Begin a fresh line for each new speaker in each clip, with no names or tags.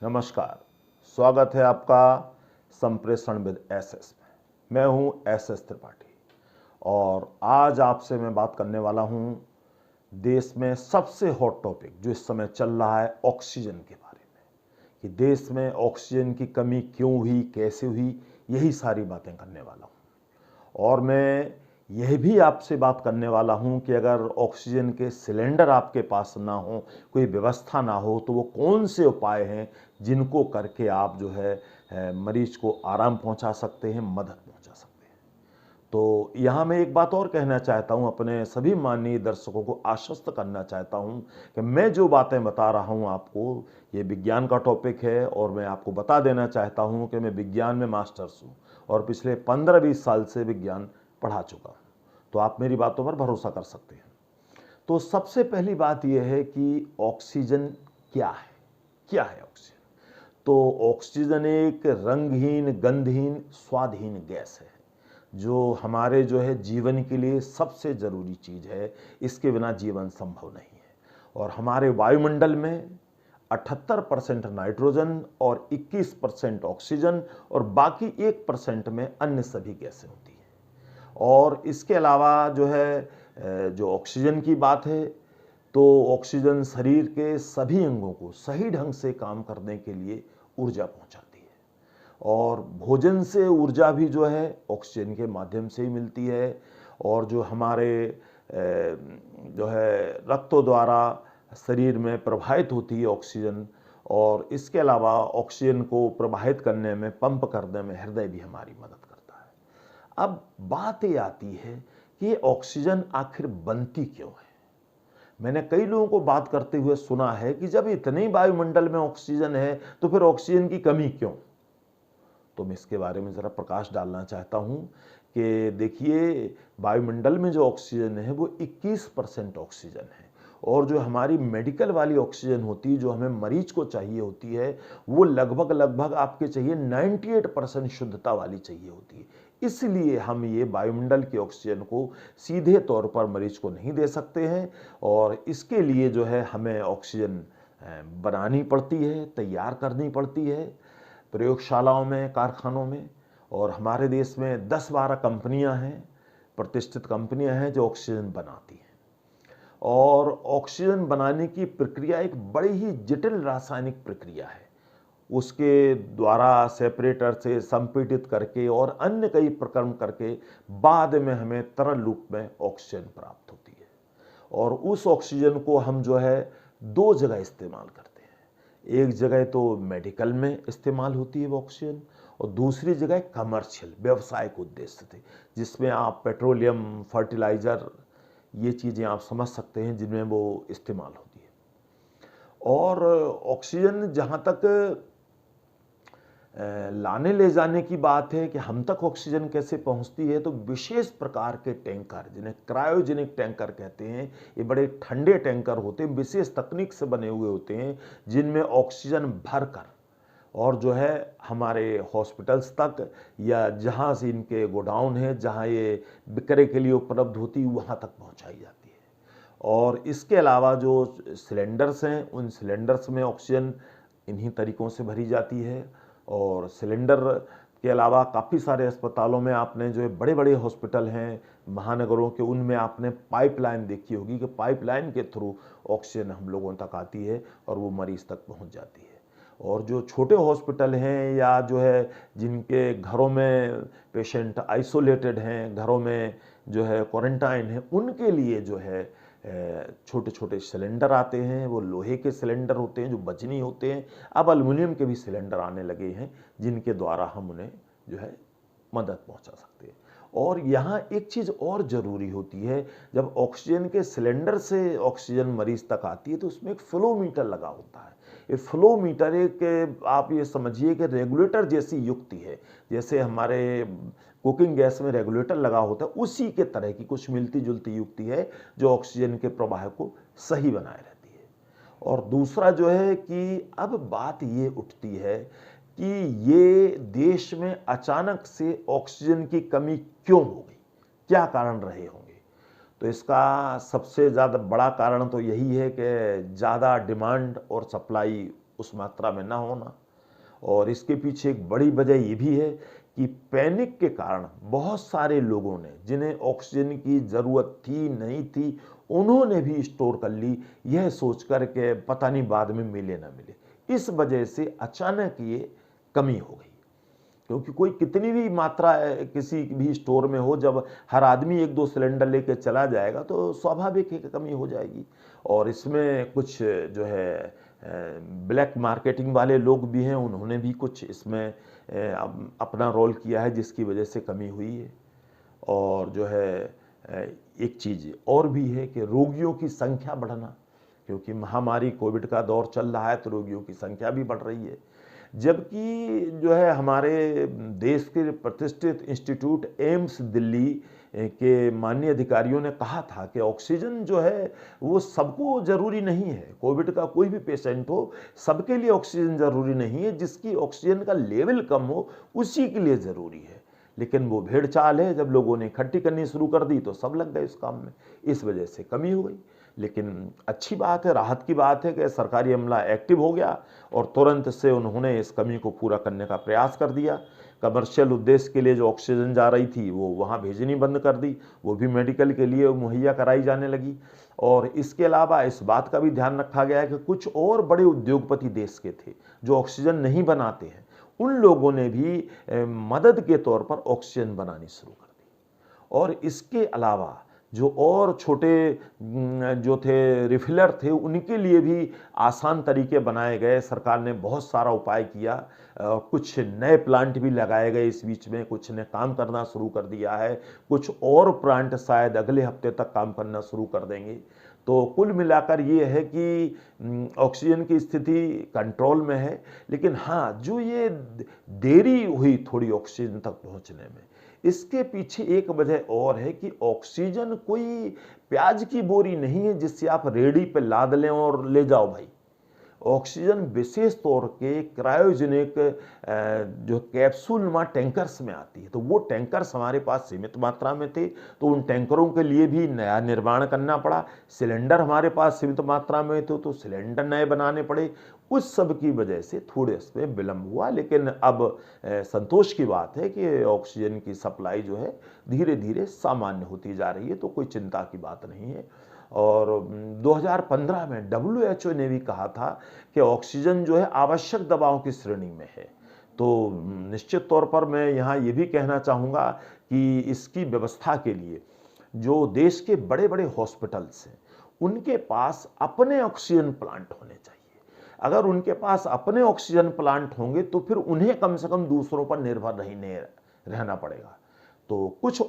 नमस्कार, स्वागत है आपका संप्रेषण विद एसएस में। मैं हूं एसएस त्रिपाठी और आज आपसे मैं बात करने वाला हूं देश में सबसे हॉट टॉपिक जो इस समय चल रहा है, ऑक्सीजन के बारे में। कि देश में ऑक्सीजन की कमी क्यों हुई, कैसे हुई, यही सारी बातें करने वाला हूं। और मैं यह भी आपसे बात करने वाला हूं कि अगर ऑक्सीजन के सिलेंडर आपके पास ना हो, कोई व्यवस्था ना हो, तो वो कौन से उपाय हैं जिनको करके आप जो है मरीज को आराम पहुंचा सकते हैं, मदद पहुंचा सकते हैं। तो यहाँ मैं एक बात और कहना चाहता हूँ, अपने सभी माननीय दर्शकों को आश्वस्त करना चाहता हूँ कि मैं जो बातें बता रहा हूँ आपको, ये विज्ञान का टॉपिक है और मैं आपको बता देना चाहता हूँ कि मैं विज्ञान में मास्टर्स हूँ और पिछले 15-20 साल से विज्ञान पढ़ा चुका हूँ। तो आप मेरी बातों पर भरोसा कर सकते हैं। तो सबसे पहली बात यह है कि ऑक्सीजन क्या है। क्या है ऑक्सीजन? तो ऑक्सीजन एक रंगहीन, गंधहीन, स्वादहीन गैस है जो हमारे जो है जीवन के लिए सबसे ज़रूरी चीज़ है। इसके बिना जीवन संभव नहीं है। और हमारे वायुमंडल में 78% नाइट्रोजन और 21% ऑक्सीजन और बाकी 1% में अन्य सभी गैसें होती हैं। और इसके अलावा जो है जो ऑक्सीजन की बात है, तो ऑक्सीजन शरीर के सभी अंगों को सही ढंग से काम करने के लिए ऊर्जा पहुंचाती है। और भोजन से ऊर्जा भी जो है ऑक्सीजन के माध्यम से ही मिलती है। और जो हमारे जो है रक्तों द्वारा शरीर में प्रवाहित होती है ऑक्सीजन, और इसके अलावा ऑक्सीजन को प्रवाहित करने में, पंप करने में हृदय भी हमारी मदद करता है। अब बात ये आती है कि ऑक्सीजन आखिर बनती क्यों है। मैंने कई लोगों को बात करते हुए सुना है कि जब इतने ही वायुमंडल में ऑक्सीजन है तो फिर ऑक्सीजन की कमी क्यों। तो मैं इसके बारे में ज़रा प्रकाश डालना चाहता हूं कि देखिए, वायुमंडल में जो ऑक्सीजन है वो 21% ऑक्सीजन है। और जो हमारी मेडिकल वाली ऑक्सीजन होती है, जो हमें मरीज को चाहिए होती है, वो लगभग आपके चाहिए 98% शुद्धता वाली चाहिए होती है। इसलिए हम ये वायुमंडल की ऑक्सीजन को सीधे तौर पर मरीज को नहीं दे सकते हैं। और इसके लिए जो है हमें ऑक्सीजन बनानी पड़ती है, तैयार करनी पड़ती है प्रयोगशालाओं में, कारखानों में। और हमारे देश में 10-12 कंपनियां हैं, प्रतिष्ठित कंपनियां हैं जो ऑक्सीजन बनाती हैं। और ऑक्सीजन बनाने की प्रक्रिया एक बड़ी ही जटिल रासायनिक प्रक्रिया है। उसके द्वारा सेपरेटर से संपीड़ित करके और अन्य कई प्रक्रम करके बाद में हमें तरल रूप में ऑक्सीजन प्राप्त होती है। और उस ऑक्सीजन को हम जो है 2 जगह इस्तेमाल करते हैं। एक जगह तो मेडिकल में इस्तेमाल होती है वो ऑक्सीजन, और दूसरी जगह कमर्शियल, व्यावसायिक उद्देश्य थे, जिसमें आप पेट्रोलियम, फर्टिलाइज़र, ये चीज़ें आप समझ सकते हैं जिनमें वो इस्तेमाल होती है। और ऑक्सीजन जहाँ तक लाने ले जाने की बात है कि हम तक ऑक्सीजन कैसे पहुंचती है, तो विशेष प्रकार के टैंकर, जिन्हें क्रायोजेनिक टैंकर कहते हैं, ये बड़े ठंडे टैंकर होते हैं, विशेष तकनीक से बने हुए होते हैं, जिनमें ऑक्सीजन भरकर और जो है हमारे हॉस्पिटल्स तक या जहां से इनके गोडाउन है, जहां ये विक्रय के लिए उपलब्ध होती है, वहां तक पहुंचाई जाती है। और इसके अलावा जो सिलेंडर्स हैं, उन सिलेंडर्स में ऑक्सीजन इन्हीं तरीकों से भरी जाती है। और सिलेंडर के अलावा काफ़ी सारे अस्पतालों में आपने जो बड़े बड़े हॉस्पिटल हैं महानगरों के, उनमें आपने पाइपलाइन देखी होगी कि पाइपलाइन के थ्रू ऑक्सीजन हम लोगों तक आती है और वो मरीज तक पहुंच जाती है। और जो छोटे हॉस्पिटल हैं या जो है जिनके घरों में पेशेंट आइसोलेटेड हैं, घरों में जो है क्वारंटाइन है, उनके लिए जो है छोटे छोटे सिलेंडर आते हैं। वो लोहे के सिलेंडर होते हैं जो वजनी होते हैं। अब एल्युमिनियम के भी सिलेंडर आने लगे हैं जिनके द्वारा हम उन्हें जो है मदद पहुंचा सकते हैं। और यहाँ एक चीज़ और ज़रूरी होती है, जब ऑक्सीजन के सिलेंडर से ऑक्सीजन मरीज तक आती है तो उसमें एक फ्लो मीटर लगा होता है। ये फ्लो मीटर एक, आप ये समझिए कि रेगुलेटर जैसी युक्ति है। जैसे हमारे कुकिंग गैस में रेगुलेटर लगा होता है, उसी के तरह की कुछ मिलती जुलती युक्ति है जो ऑक्सीजन के प्रवाह को सही बनाए रहती है। और दूसरा जो है कि अब बात ये उठती है कि ये देश में अचानक से ऑक्सीजन की कमी क्यों हो गई, क्या कारण रहे होंगे। तो इसका सबसे ज़्यादा बड़ा कारण तो यही है कि ज़्यादा डिमांड और सप्लाई उस मात्रा में ना होना, और इसके पीछे एक बड़ी वजह ये भी है कि पैनिक के कारण बहुत सारे लोगों ने, जिन्हें ऑक्सीजन की ज़रूरत थी नहीं थी, उन्होंने भी स्टोर कर ली, यह सोच कर के पता नहीं बाद में मिले ना मिले। इस वजह से अचानक ये कमी हो गई, क्योंकि कोई कितनी भी मात्रा किसी भी स्टोर में हो, जब हर आदमी 1-2 सिलेंडर लेके चला जाएगा तो स्वाभाविक है कि कमी हो जाएगी। और इसमें कुछ जो है ब्लैक मार्केटिंग वाले लोग भी हैं, उन्होंने भी कुछ इसमें अपना रोल किया है, जिसकी वजह से कमी हुई है। और जो है एक चीज़ और भी है कि रोगियों की संख्या बढ़ना, क्योंकि महामारी कोविड का दौर चल रहा है तो रोगियों की संख्या भी बढ़ रही है। जबकि जो है हमारे देश के प्रतिष्ठित इंस्टीट्यूट एम्स दिल्ली के माननीय अधिकारियों ने कहा था कि ऑक्सीजन जो है वो सबको ज़रूरी नहीं है, कोविड का कोई भी पेशेंट हो सबके लिए ऑक्सीजन ज़रूरी नहीं है, जिसकी ऑक्सीजन का लेवल कम हो उसी के लिए ज़रूरी है। लेकिन वो भेड़ चाल है, जब लोगों ने इकट्ठी करनी शुरू कर दी तो सब लग गए इस काम में, इस वजह से कमी हो गई। लेकिन अच्छी बात है, राहत की बात है कि सरकारी अमला एक्टिव हो गया और तुरंत से उन्होंने इस कमी को पूरा करने का प्रयास कर दिया। कमर्शियल उद्देश्य के लिए जो ऑक्सीजन जा रही थी वो वहाँ भेजनी बंद कर दी, वो भी मेडिकल के लिए मुहैया कराई जाने लगी। और इसके अलावा इस बात का भी ध्यान रखा गया है कि कुछ और बड़े उद्योगपति देश के थे जो ऑक्सीजन नहीं बनाते हैं, उन लोगों ने भी मदद के तौर पर ऑक्सीजन बनानी शुरू कर दी। और इसके अलावा जो और छोटे जो थे रिफिलर थे, उनके लिए भी आसान तरीके बनाए गए, सरकार ने बहुत सारा उपाय किया, कुछ नए प्लांट भी लगाए गए इस बीच में, कुछ ने काम करना शुरू कर दिया है, कुछ और प्लांट शायद अगले हफ्ते तक काम करना शुरू कर देंगे। तो कुल मिलाकर ये है कि ऑक्सीजन की स्थिति कंट्रोल में है। लेकिन हाँ, जो ये देरी हुई थोड़ी ऑक्सीजन तक पहुंचने में, इसके पीछे एक वजह और है कि ऑक्सीजन कोई प्याज की बोरी नहीं है जिससे आप रेडी पे लाद लें और ले जाओ भाई। ऑक्सीजन विशेष तौर के क्रायोजेनिक जो कैप्सूल नुमा टैंकर्स में आती है, तो वो टैंकर्स हमारे पास सीमित मात्रा में थे, तो उन टैंकरों के लिए भी नया निर्माण करना पड़ा। सिलेंडर हमारे पास सीमित मात्रा में थे तो सिलेंडर नए बनाने पड़े। उस सब की वजह से थोड़े इसमें विलंब हुआ, लेकिन अब संतोष की बात है कि ऑक्सीजन की सप्लाई जो है धीरे धीरे सामान्य होती जा रही है, तो कोई चिंता की बात नहीं है। और 2015 में WHO ने भी कहा था कि ऑक्सीजन जो है आवश्यक दवाओं की श्रेणी में है। तो निश्चित तौर पर मैं यहाँ ये भी कहना चाहूँगा कि इसकी व्यवस्था के लिए जो देश के बड़े बड़े हॉस्पिटल्स हैं, उनके पास अपने ऑक्सीजन प्लांट होने चाहिए। अगर उनके पास अपने ऑक्सीजन प्लांट होंगे तो फिर उन्हें कम से कम दूसरों पर निर्भर नहीं रहना पड़ेगा। तो कुछ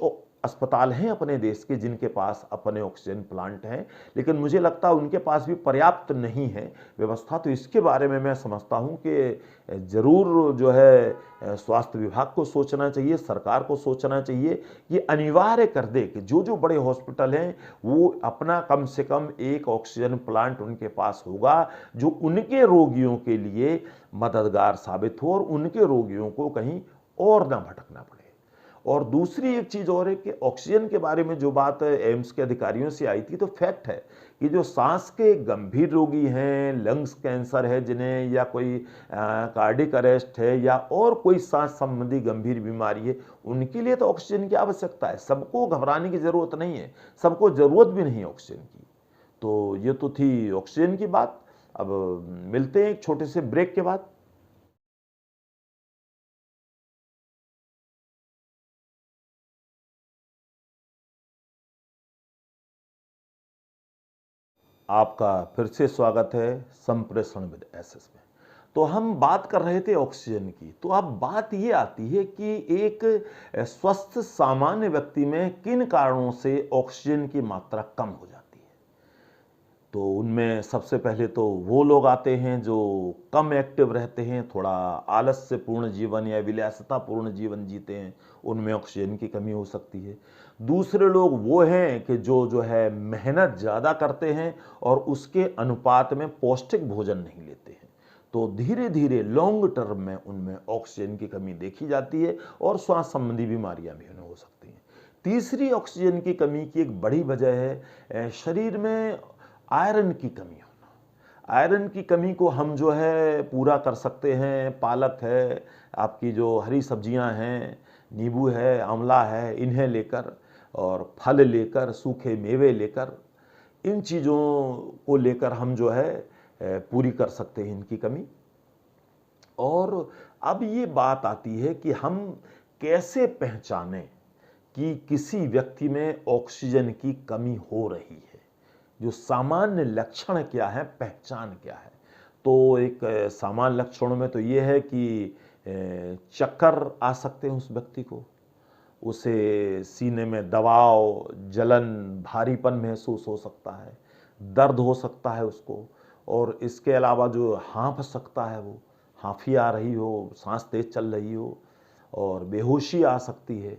अस्पताल हैं अपने देश के जिनके पास अपने ऑक्सीजन प्लांट हैं, लेकिन मुझे लगता है उनके पास भी पर्याप्त नहीं है व्यवस्था। तो इसके बारे में मैं समझता हूं कि ज़रूर जो है स्वास्थ्य विभाग को सोचना चाहिए, सरकार को सोचना चाहिए, ये अनिवार्य कर दे कि जो जो बड़े हॉस्पिटल हैं वो अपना कम से कम एक ऑक्सीजन प्लांट उनके पास होगा जो उनके रोगियों के लिए मददगार साबित हो और उनके रोगियों को कहीं और ना भटकना पड़े। और दूसरी एक चीज़ और है कि ऑक्सीजन के बारे में जो बात एम्स के अधिकारियों से आई थी, तो फैक्ट है कि जो सांस के गंभीर रोगी हैं, लंग्स कैंसर है जिन्हें, या कोई कार्डिक अरेस्ट है, या और कोई सांस संबंधी गंभीर बीमारी है, उनके लिए तो ऑक्सीजन की आवश्यकता है। सबको घबराने की ज़रूरत नहीं है, सबको ज़रूरत भी नहीं है ऑक्सीजन की। तो ये तो थी ऑक्सीजन की बात। अब मिलते हैं एक छोटे से ब्रेक के बाद। आपका फिर से स्वागत है संप्रेषण विद एसएस में। तो हम बात कर रहे थे ऑक्सीजन की। तो अब बात ये आती है कि एक स्वस्थ सामान्य व्यक्ति में किन कारणों से ऑक्सीजन की मात्रा कम हो जाती है। तो उनमें सबसे पहले तो वो लोग आते हैं जो कम एक्टिव रहते हैं, थोड़ा आलस्य पूर्ण जीवन या विलासिता पूर्ण जीवन जीते हैं, उनमें ऑक्सीजन की कमी हो सकती है। दूसरे लोग वो हैं कि जो है मेहनत ज़्यादा करते हैं और उसके अनुपात में पौष्टिक भोजन नहीं लेते हैं, तो धीरे धीरे लॉन्ग टर्म में उनमें ऑक्सीजन की कमी देखी जाती है और श्वास संबंधी बीमारियां भी उन्हें हो सकती हैं। तीसरी ऑक्सीजन की कमी की एक बड़ी वजह है शरीर में आयरन की कमी होना। आयरन की कमी को हम जो है पूरा कर सकते हैं। पालक है, आपकी जो हरी सब्जियां हैं, नींबू है, आंवला है, इन्हें लेकर और फल लेकर, सूखे मेवे लेकर, इन चीज़ों को लेकर हम जो है पूरी कर सकते हैं इनकी कमी। और अब ये बात आती है कि हम कैसे पहचानें कि किसी व्यक्ति में ऑक्सीजन की कमी हो रही है। जो सामान्य लक्षण क्या है, पहचान क्या है? तो एक सामान्य लक्षणों में तो ये है कि चक्कर आ सकते हैं उस व्यक्ति को, उसे सीने में दबाव, जलन, भारीपन महसूस हो सकता है, दर्द हो सकता है उसको, और इसके अलावा जो हाँफ सकता है, वो हाँफी आ रही हो, सांस तेज चल रही हो, और बेहोशी आ सकती है,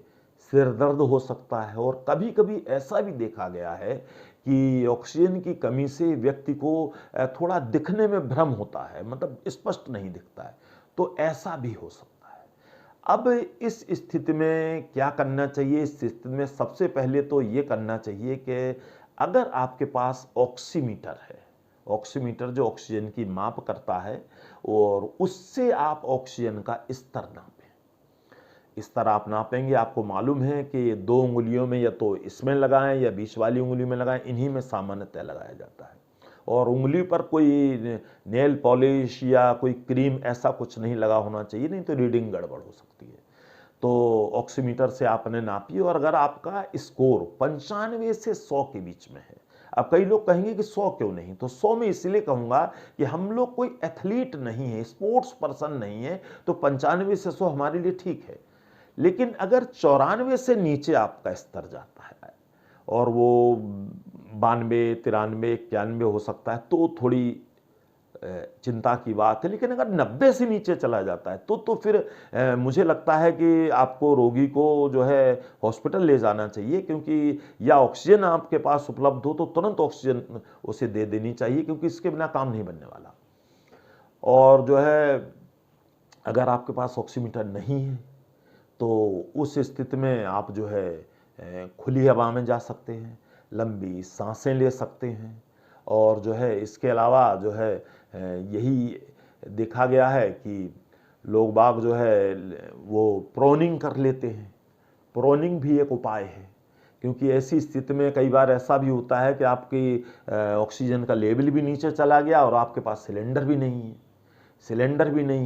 सिर दर्द हो सकता है। और कभी कभी ऐसा भी देखा गया है कि ऑक्सीजन की कमी से व्यक्ति को थोड़ा दिखने में भ्रम होता है, मतलब स्पष्ट नहीं दिखता है, तो ऐसा भी हो सकता है। अब इस स्थिति में क्या करना चाहिए? इस स्थिति में सबसे पहले तो ये करना चाहिए कि अगर आपके पास ऑक्सीमीटर है, ऑक्सीमीटर जो ऑक्सीजन की माप करता है, और उससे आप ऑक्सीजन का स्तर नापें। स्तर आप नापेंगे, आपको मालूम है कि 2 उंगलियों में या तो इसमें लगाएं या बीच वाली उंगली में लगाएं, इन्हीं में सामान्यतः लगाया जाता है। और उंगली पर कोई नेल पॉलिश या कोई क्रीम ऐसा कुछ नहीं लगा होना चाहिए, नहीं तो रीडिंग गड़बड़ हो सकती है। तो ऑक्सीमीटर से आपने नापी, और अगर आपका स्कोर 95 से 100 के बीच में है, अब कई लोग कहेंगे कि 100 क्यों नहीं, तो 100 में इसलिए कहूँगा कि हम लोग कोई एथलीट नहीं है, स्पोर्ट्स पर्सन नहीं है, तो 95 से 100 हमारे लिए ठीक है। लेकिन अगर 94 से नीचे आपका स्तर जाता है, और वो 92, 93, 91 हो सकता है, तो थोड़ी चिंता की बात है। लेकिन अगर 90 से नीचे चला जाता है तो फिर मुझे लगता है कि आपको रोगी को जो है हॉस्पिटल ले जाना चाहिए, क्योंकि या ऑक्सीजन आपके पास उपलब्ध हो तो तुरंत ऑक्सीजन उसे दे देनी चाहिए, क्योंकि इसके बिना काम नहीं बनने वाला। और जो है अगर आपके पास ऑक्सीमीटर नहीं है तो उस स्थिति में आप जो है खुली हवा में जा सकते हैं, लंबी सांसें ले सकते हैं। और जो है इसके अलावा जो है यही देखा गया है कि लोग बाग जो है वो प्रोनिंग कर लेते हैं। प्रोनिंग भी एक उपाय है, क्योंकि ऐसी स्थिति में कई बार ऐसा भी होता है कि आपकी ऑक्सीजन का लेवल भी नीचे चला गया और आपके पास सिलेंडर भी नहीं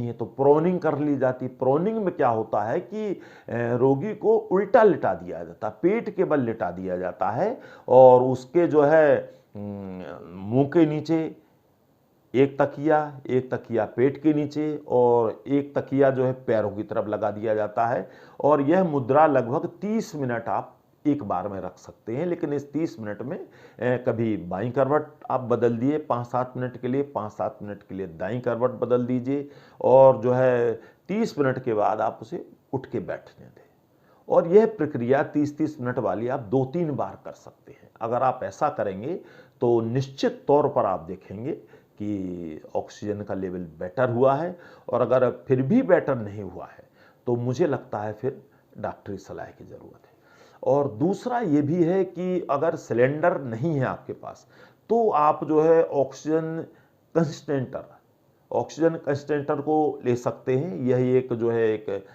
है, तो प्रोनिंग कर ली जाती। प्रोनिंग में क्या होता है कि रोगी को उल्टा लिटा दिया जाता है, पेट के बल लिटा दिया जाता है, और उसके जो है मुंह के नीचे एक तकिया पेट के नीचे, और एक तकिया जो है पैरों की तरफ लगा दिया जाता है। और यह मुद्रा लगभग 30 मिनट आप एक बार में रख सकते हैं। लेकिन इस 30 मिनट में कभी बाईं करवट आप बदल दिए 5-7 मिनट के लिए, 5-7 मिनट के लिए दाईं करवट बदल दीजिए, और जो है 30 मिनट के बाद आप उसे उठ के बैठने दें। और यह प्रक्रिया 30-30 मिनट वाली आप 2-3 बार कर सकते हैं। अगर आप ऐसा करेंगे तो निश्चित तौर पर आप देखेंगे कि ऑक्सीजन का लेवल बेटर हुआ है। और अगर फिर भी बेटर नहीं हुआ है तो मुझे लगता है फिर डॉक्टरी सलाह की ज़रूरत है। और दूसरा ये भी है कि अगर सिलेंडर नहीं है आपके पास तो आप जो है ऑक्सीजन कंसटेंटर को ले सकते हैं। यह एक जो है एक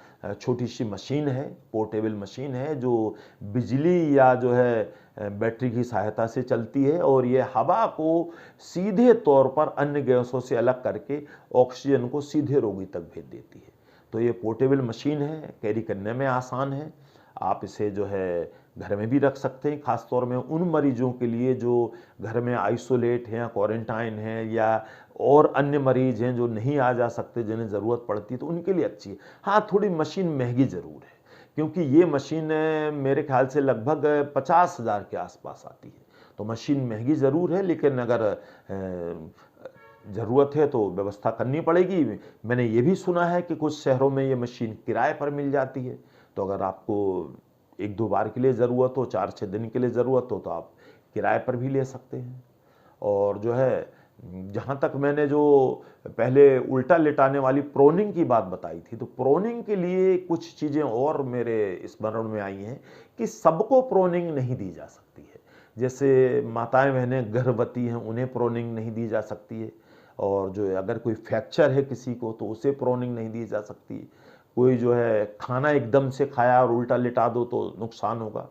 छोटी सी मशीन है, पोर्टेबल मशीन है, जो बिजली या जो है बैटरी की सहायता से चलती है, और ये हवा को सीधे तौर पर अन्य गैसों से अलग करके ऑक्सीजन को सीधे रोगी तक भेज देती है। तो ये पोर्टेबल मशीन है, कैरी करने में आसान है। आप इसे जो है घर में भी रख सकते हैं, खासतौर में उन मरीजों के लिए जो घर में आइसोलेट हैं या क्वारंटाइन हैं, या और अन्य मरीज हैं जो नहीं आ जा सकते, जिन्हें ज़रूरत पड़ती है, तो उनके लिए अच्छी है। हाँ, थोड़ी मशीन महंगी ज़रूर है, क्योंकि ये मशीन मेरे ख्याल से लगभग 50,000 के आसपास आती है। तो मशीन महंगी ज़रूर है, लेकिन अगर ज़रूरत है तो व्यवस्था करनी पड़ेगी। मैंने ये भी सुना है कि कुछ शहरों में ये मशीन किराए पर मिल जाती है, तो अगर आपको 1-2 बार के लिए ज़रूरत हो, 4-6 दिन के लिए ज़रूरत हो, तो आप किराए पर भी ले सकते हैं। और जो है जहाँ तक मैंने जो पहले उल्टा लिटाने वाली प्रोनिंग की बात बताई थी, तो प्रोनिंग के लिए कुछ चीज़ें और मेरे स्मरण में आई हैं कि सबको प्रोनिंग नहीं दी जा सकती है। जैसे माताएं बहनें गर्भवती हैं, उन्हें प्रोनिंग नहीं दी जा सकती है। और जो है अगर कोई फ्रैक्चर है किसी को तो उसे प्रोनिंग नहीं दी जा सकती। कोई जो है खाना एकदम से खाया और उल्टा लिटा दो तो नुकसान होगा।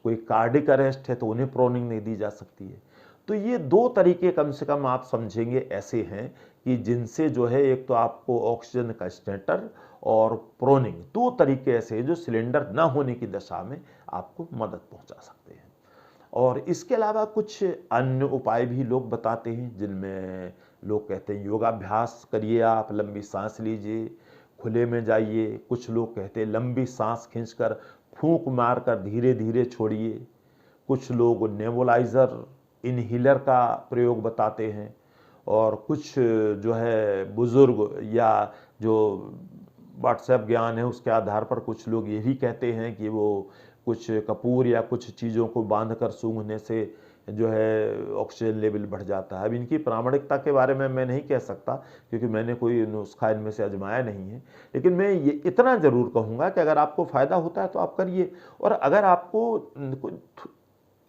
कोई कार्डिक अरेस्ट है तो उन्हें प्रोनिंग नहीं दी जा सकती है। तो ये दो तरीके कम से कम आप समझेंगे ऐसे हैं कि जिनसे जो है एक तो आपको ऑक्सीजन का स्टेटर और प्रोनिंग, दो तरीके ऐसे हैं जो सिलेंडर ना होने की दशा में आपको मदद पहुंचा सकते हैं। और इसके अलावा कुछ अन्य उपाय भी लोग बताते हैं, जिनमें लोग कहते हैं योगाभ्यास करिए, आप लंबी सांस लीजिए, खुले में जाइए। कुछ लोग कहते हैं लंबी सांस खींचकर फूंक मारकर धीरे धीरे छोड़िए। कुछ लोग नेबुलाइजर इनहीलर का प्रयोग बताते हैं। और कुछ जो है बुजुर्ग या जो व्हाट्सएप ज्ञान है उसके आधार पर कुछ लोग ये भी कहते हैं कि वो कुछ कपूर या कुछ चीज़ों को बांधकर सूंघने से जो है ऑक्सीजन लेवल बढ़ जाता है। अब इनकी प्रामाणिकता के बारे में मैं नहीं कह सकता क्योंकि मैंने कोई नुस्खा इनमें से आजमाया नहीं है, लेकिन मैं ये इतना ज़रूर कहूँगा कि अगर आपको फ़ायदा होता है तो आप करिए। और अगर आपको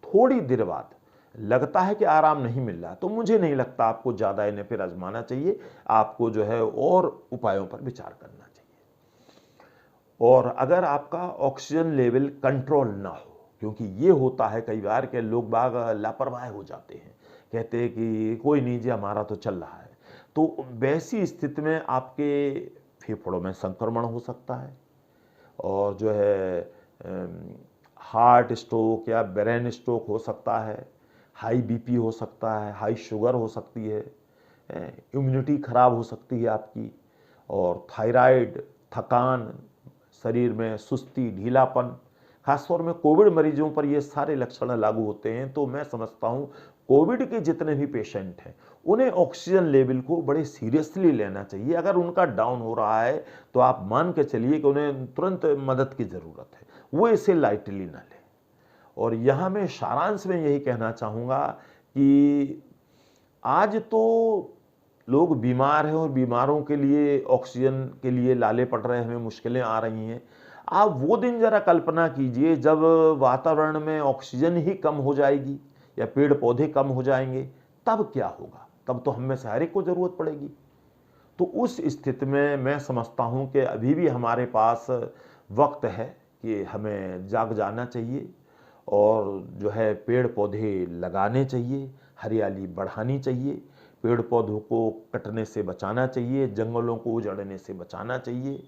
थोड़ी देर बाद लगता है कि आराम नहीं मिल रहा तो मुझे नहीं लगता आपको ज़्यादा इन्हें फिर आजमाना चाहिए। आपको जो है और उपायों पर विचार करना चाहिए। और अगर आपका ऑक्सीजन लेवल कंट्रोल ना हो, क्योंकि ये होता है कई बार के लोग बाग लापरवाह हो जाते हैं, कहते हैं कि कोई नहीं जी हमारा तो चल रहा है, तो वैसी स्थिति में आपके फेफड़ों में संक्रमण हो सकता है और जो है हार्ट स्ट्रोक या ब्रेन स्ट्रोक हो सकता है, हाई बीपी हो सकता है, हाई शुगर हो सकती है, इम्यूनिटी खराब हो सकती है आपकी, और थायराइड, थकान, शरीर में सुस्ती, ढीलापन, खासतौर में कोविड मरीजों पर ये सारे लक्षण लागू होते हैं। तो मैं समझता हूँ कोविड के जितने भी पेशेंट हैं उन्हें ऑक्सीजन लेवल को बड़े सीरियसली लेना चाहिए। अगर उनका डाउन हो रहा है तो आप मान के चलिए कि उन्हें तुरंत मदद की ज़रूरत है, वो इसे लाइटली ना लें। और यहाँ मैं सारांश में यही कहना चाहूँगा कि आज तो लोग बीमार हैं और बीमारों के लिए ऑक्सीजन के लिए लाले पड़ रहे हैं, हमें मुश्किलें आ रही हैं। आप वो दिन जरा कल्पना कीजिए जब वातावरण में ऑक्सीजन ही कम हो जाएगी या पेड़ पौधे कम हो जाएंगे, तब क्या होगा? तब तो हम में से हर एक को ज़रूरत पड़ेगी। तो उस स्थिति में मैं समझता हूँ कि अभी भी हमारे पास वक्त है कि हमें जाग जाना चाहिए और जो है पेड़ पौधे लगाने चाहिए, हरियाली बढ़ानी चाहिए, पेड़ पौधों को कटने से बचाना चाहिए, जंगलों को उजड़ने से बचाना चाहिए।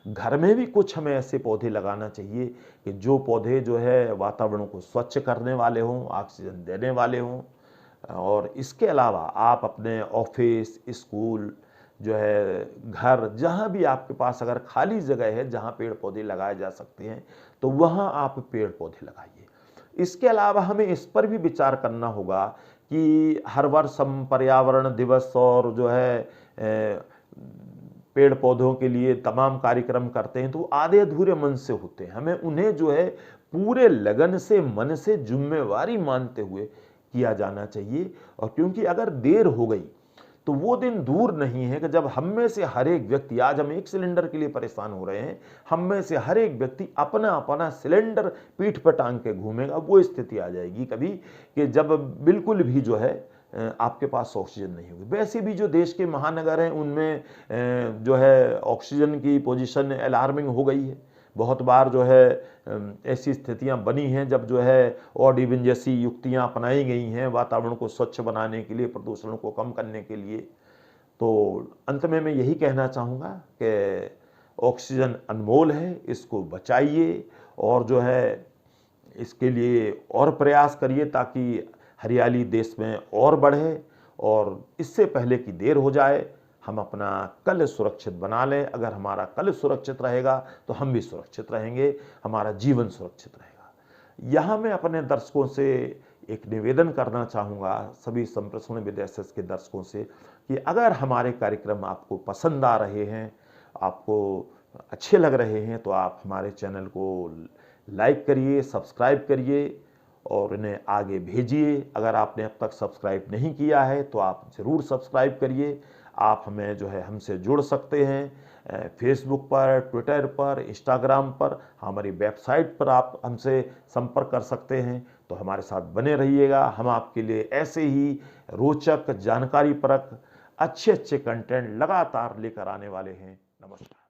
घर में भी कुछ हमें ऐसे पौधे लगाना चाहिए कि जो पौधे जो है वातावरण को स्वच्छ करने वाले हों, ऑक्सीजन देने वाले हों। और इसके अलावा आप अपने ऑफिस, स्कूल, जो है घर, जहाँ भी आपके पास अगर खाली जगह है जहाँ पेड़ पौधे लगाए जा सकते हैं तो वहाँ आप पेड़ पौधे लगाइए। इसके अलावा हमें इस पर भी विचार करना होगा कि हर वर्ष हम पर्यावरण दिवस और जो है पेड़ पौधों के लिए तमाम कार्यक्रम करते हैं तो आधे अधूरे मन से होते हैं। हमें उन्हें जो है पूरे लगन से, मन से, जिम्मेवारी मानते हुए किया जाना चाहिए। और क्योंकि अगर देर हो गई तो वो दिन दूर नहीं है कि जब हम में से हर एक व्यक्ति, आज हम एक सिलेंडर के लिए परेशान हो रहे हैं, हम में से हर एक व्यक्ति अपना अपना सिलेंडर पीठ पर टांग के घूमेगा। वो स्थिति आ जाएगी कभी कि जब बिल्कुल भी जो है आपके पास ऑक्सीजन नहीं होगी। वैसे भी जो देश के महानगर हैं उनमें जो है ऑक्सीजन की पोजीशन अलार्मिंग हो गई है। बहुत बार जो है ऐसी स्थितियां बनी हैं जब जो है ऑड इवन जैसी युक्तियां अपनाई गई हैं वातावरण को स्वच्छ बनाने के लिए, प्रदूषण को कम करने के लिए। तो अंत में मैं यही कहना चाहूँगा कि ऑक्सीजन अनमोल है, इसको बचाइए और जो है इसके लिए और प्रयास करिए ताकि हरियाली देश में और बढ़े और इससे पहले कि देर हो जाए हम अपना कल सुरक्षित बना लें। अगर हमारा कल सुरक्षित रहेगा तो हम भी सुरक्षित रहेंगे, हमारा जीवन सुरक्षित रहेगा। यहाँ मैं अपने दर्शकों से एक निवेदन करना चाहूँगा, सभी संप्रेषण विद एसएस के दर्शकों से, कि अगर हमारे कार्यक्रम आपको पसंद आ रहे हैं, आपको अच्छे लग रहे हैं तो आप हमारे चैनल को लाइक करिए, सब्सक्राइब करिए और इन्हें आगे भेजिए। अगर आपने अब तक सब्सक्राइब नहीं किया है तो आप ज़रूर सब्सक्राइब करिए। आप हमें जो है हमसे जुड़ सकते हैं फेसबुक पर, ट्विटर पर, इंस्टाग्राम पर, हमारी वेबसाइट पर आप हमसे संपर्क कर सकते हैं। तो हमारे साथ बने रहिएगा, हम आपके लिए ऐसे ही रोचक, जानकारीपरक अच्छे अच्छे कंटेंट लगातार लेकर आने वाले हैं। नमस्कार।